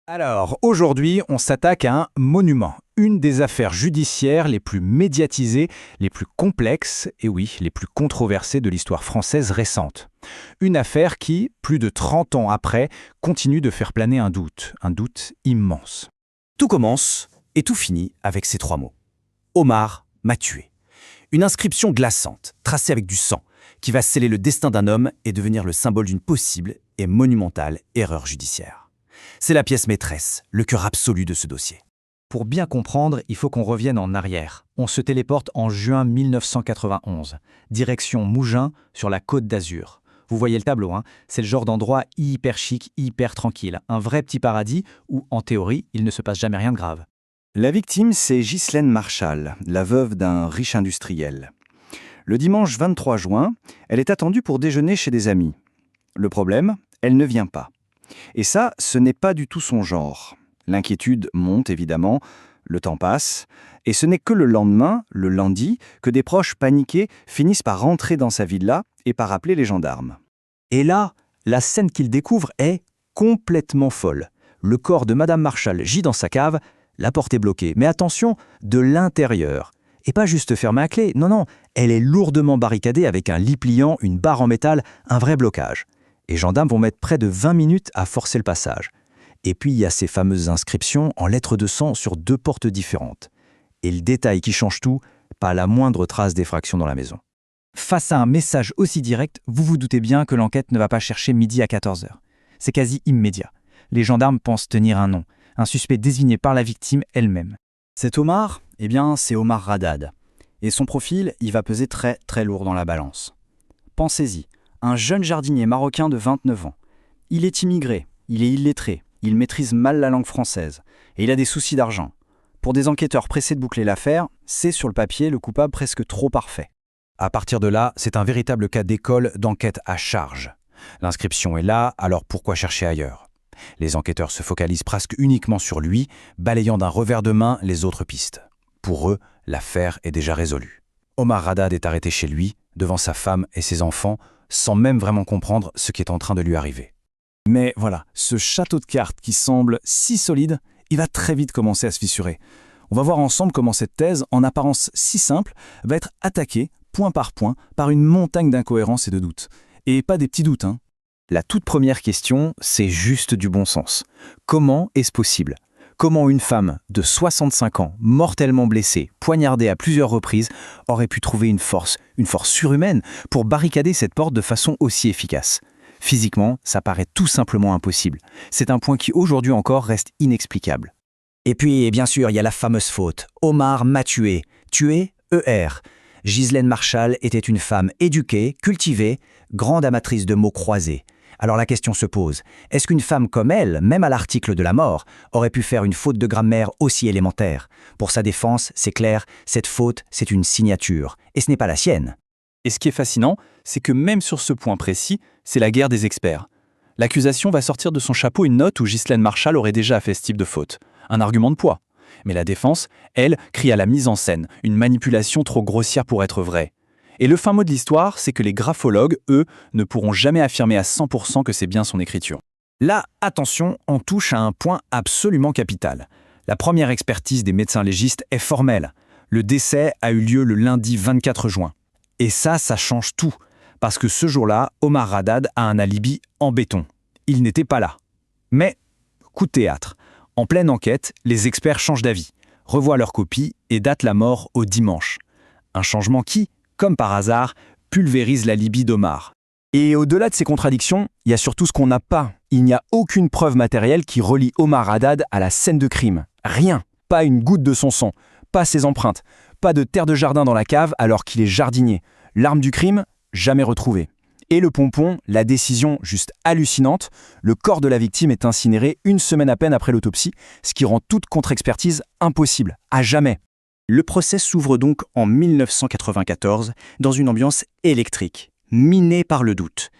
Alors, aujourd'hui, on s'attaque à un monument, une des affaires judiciaires les plus médiatisées, les plus complexes et oui, les plus controversées de l'histoire française récente. Une affaire qui, plus de 30 ans après, continue de faire planer un doute immense. Tout commence et tout finit avec ces trois mots. Omar m'a tué. Une inscription glaçante, tracée avec du sang, qui va sceller le destin d'un homme et devenir le symbole d'une possible et monumentale erreur judiciaire. C'est la pièce maîtresse, le cœur absolu de ce dossier. Pour bien comprendre, il faut qu'on revienne en arrière. On se téléporte en juin 1991, direction Mougins, sur la Côte d'Azur. Vous voyez le tableau, hein? C'est le genre d'endroit hyper chic, hyper tranquille. Un vrai petit paradis où, en théorie, il ne se passe jamais rien de grave. La victime, c'est Ghislaine Marchal, la veuve d'un riche industriel. Le dimanche 23 juin, elle est attendue pour déjeuner chez des amis. Le problème, elle ne vient pas. Et ça, ce n'est pas du tout son genre. L'inquiétude monte évidemment, le temps passe, et ce n'est que le lendemain, le lundi, que des proches paniqués finissent par rentrer dans sa villa et par appeler les gendarmes. Et là, la scène qu'il découvre est complètement folle. Le corps de Madame Marchal gît dans sa cave, la porte est bloquée. Mais attention, de l'intérieur. Et pas juste fermée à clé, non, elle est lourdement barricadée avec un lit pliant, une barre en métal, un vrai blocage. Et gendarmes vont mettre près de 20 minutes à forcer le passage. Et puis il y a ces fameuses inscriptions en lettres de sang sur 2 portes différentes. Et le détail qui change tout, pas la moindre trace d'effraction dans la maison. Face à un message aussi direct, vous vous doutez bien que l'enquête ne va pas chercher midi à 14h. C'est quasi immédiat. Les gendarmes pensent tenir un nom, un suspect désigné par la victime elle-même. Cet Omar, c'est Omar Radad. Et son profil, il va peser très très lourd dans la balance. Pensez-y, un jeune jardinier marocain de 29 ans. Il est immigré, il est illettré, il maîtrise mal la langue française, et il a des soucis d'argent. Pour des enquêteurs pressés de boucler l'affaire, c'est sur le papier le coupable presque trop parfait. À partir de là, c'est un véritable cas d'école d'enquête à charge. L'inscription est là, alors pourquoi chercher ailleurs? Les enquêteurs se focalisent presque uniquement sur lui, balayant d'un revers de main les autres pistes. Pour eux, l'affaire est déjà résolue. Omar Radad est arrêté chez lui, devant sa femme et ses enfants, sans même vraiment comprendre ce qui est en train de lui arriver. Mais voilà, ce château de cartes qui semble si solide, il va très vite commencer à se fissurer. On va voir ensemble comment cette thèse, en apparence si simple, va être attaquée, point par point, par une montagne d'incohérences et de doutes. Et pas des petits doutes, hein. La toute première question, c'est juste du bon sens. Comment est-ce possible? Comment une femme de 65 ans, mortellement blessée, poignardée à plusieurs reprises, aurait pu trouver une force surhumaine pour barricader cette porte de façon aussi efficace? Physiquement, ça paraît tout simplement impossible. C'est un point qui aujourd'hui encore reste inexplicable. Et puis, bien sûr, il y a la fameuse faute. Omar m'a tué. Tué, ER. Ghislaine Marchal était une femme éduquée, cultivée, grande amatrice de mots croisés. Alors la question se pose, est-ce qu'une femme comme elle, même à l'article de la mort, aurait pu faire une faute de grammaire aussi élémentaire? Pour sa défense, c'est clair, cette faute, c'est une signature, et ce n'est pas la sienne. Et ce qui est fascinant, c'est que même sur ce point précis, c'est la guerre des experts. L'accusation va sortir de son chapeau une note où Ghislaine Marchal aurait déjà fait ce type de faute. Un argument de poids. Mais la défense, elle, crie à la mise en scène, une manipulation trop grossière pour être vraie. Et le fin mot de l'histoire, c'est que les graphologues, eux, ne pourront jamais affirmer à 100% que c'est bien son écriture. Là, attention, on touche à un point absolument capital. La première expertise des médecins légistes est formelle. Le décès a eu lieu le lundi 24 juin. Et ça change tout. Parce que ce jour-là, Omar Radad a un alibi en béton. Il n'était pas là. Mais, coup de théâtre. En pleine enquête, les experts changent d'avis, revoient leur copie et datent la mort au dimanche. Un changement qui, comme par hasard, pulvérise l'alibi d'Omar. Et au-delà de ces contradictions, il y a surtout ce qu'on n'a pas. Il n'y a aucune preuve matérielle qui relie Omar Radad à la scène de crime. Rien. Pas une goutte de son sang. Pas ses empreintes. Pas de terre de jardin dans la cave alors qu'il est jardinier. L'arme du crime, jamais retrouvée. Et le pompon, la décision juste hallucinante, le corps de la victime est incinéré 1 semaine à peine après l'autopsie, ce qui rend toute contre-expertise impossible, à jamais. Le procès s'ouvre donc en 1994 dans une ambiance électrique, minée par le doute.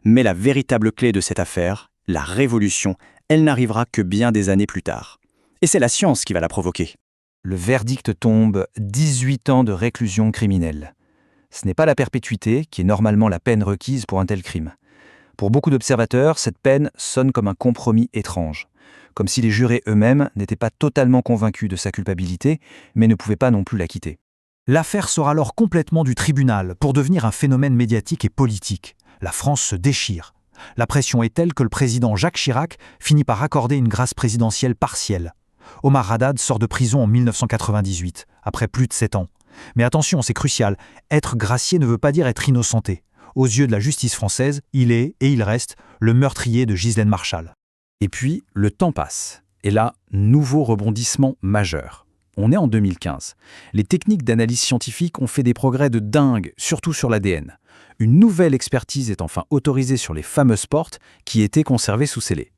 Mais la véritable clé de cette affaire, la révolution, elle n'arrivera que bien des années plus tard. Et c'est la science qui va la provoquer. Le verdict tombe, 18 ans de réclusion criminelle. Ce n'est pas la perpétuité qui est normalement la peine requise pour un tel crime. Pour beaucoup d'observateurs, cette peine sonne comme un compromis étrange. comme si les jurés eux-mêmes n'étaient pas totalement convaincus de sa culpabilité, mais ne pouvaient pas non plus l'acquitter. L'affaire sort alors complètement du tribunal pour devenir un phénomène médiatique et politique. La France se déchire. La pression est telle que le président Jacques Chirac finit par accorder une grâce présidentielle partielle. Omar Haddad sort de prison en 1998, après plus de 7 ans. Mais attention, c'est crucial, être gracié ne veut pas dire être innocenté. Aux yeux de la justice française, il est, et il reste, le meurtrier de Ghislaine Marchal. Et puis, le temps passe. Et là, nouveau rebondissement majeur. On est en 2015. Les techniques d'analyse scientifique ont fait des progrès de dingue, surtout sur l'ADN. Une nouvelle expertise est enfin autorisée sur les fameuses portes qui étaient conservées sous scellé.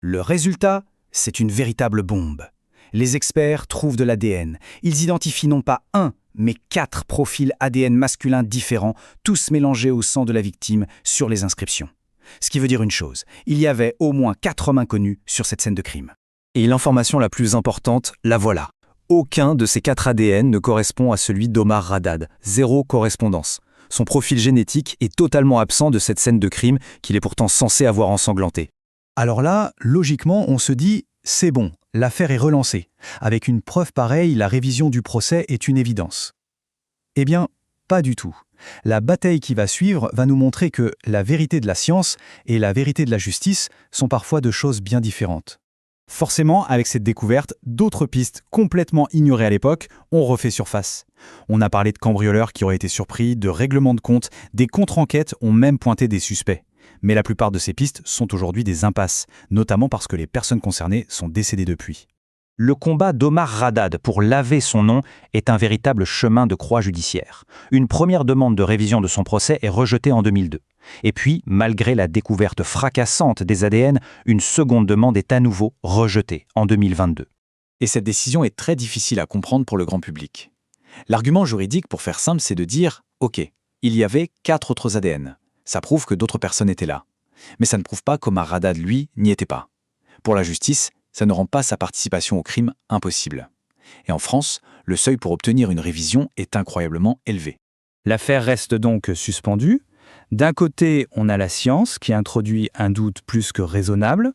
Le résultat, c'est une véritable bombe. Les experts trouvent de l'ADN. Ils identifient non pas un, mais 4 profils ADN masculins différents, tous mélangés au sang de la victime sur les inscriptions. Ce qui veut dire une chose, il y avait au moins 4 hommes inconnus sur cette scène de crime. Et l'information la plus importante, la voilà. Aucun de ces 4 ADN ne correspond à celui d'Omar Haddad. 0 correspondance. Son profil génétique est totalement absent de cette scène de crime qu'il est pourtant censé avoir ensanglantée. Alors là, logiquement, on se dit « c'est bon, l'affaire est relancée ». Avec une preuve pareille, la révision du procès est une évidence. Eh bien, pas du tout. La bataille qui va suivre va nous montrer que la vérité de la science et la vérité de la justice sont parfois deux choses bien différentes. Forcément, avec cette découverte, d'autres pistes complètement ignorées à l'époque ont refait surface. On a parlé de cambrioleurs qui auraient été surpris, de règlements de compte, des contre-enquêtes ont même pointé des suspects. Mais la plupart de ces pistes sont aujourd'hui des impasses, notamment parce que les personnes concernées sont décédées depuis. Le combat d'Omar Haddad pour laver son nom est un véritable chemin de croix judiciaire. Une première demande de révision de son procès est rejetée en 2002. Et puis, malgré la découverte fracassante des ADN, une seconde demande est à nouveau rejetée en 2022. Et cette décision est très difficile à comprendre pour le grand public. L'argument juridique, pour faire simple, c'est de dire « Ok, il y avait 4 autres ADN. Ça prouve que d'autres personnes étaient là. Mais ça ne prouve pas qu'Omar Haddad, lui, n'y était pas. » Pour la justice, ça ne rend pas sa participation au crime impossible. Et en France, le seuil pour obtenir une révision est incroyablement élevé. L'affaire reste donc suspendue. D'un côté, on a la science qui introduit un doute plus que raisonnable.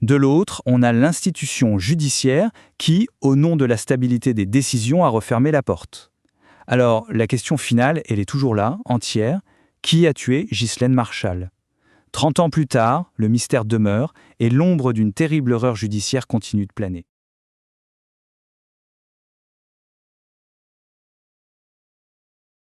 De l'autre, on a l'institution judiciaire qui, au nom de la stabilité des décisions, a refermé la porte. Alors, la question finale, elle est toujours là, entière. Qui a tué Ghislaine Marchal ? 30 ans plus tard, le mystère demeure et l'ombre d'une terrible erreur judiciaire continue de planer.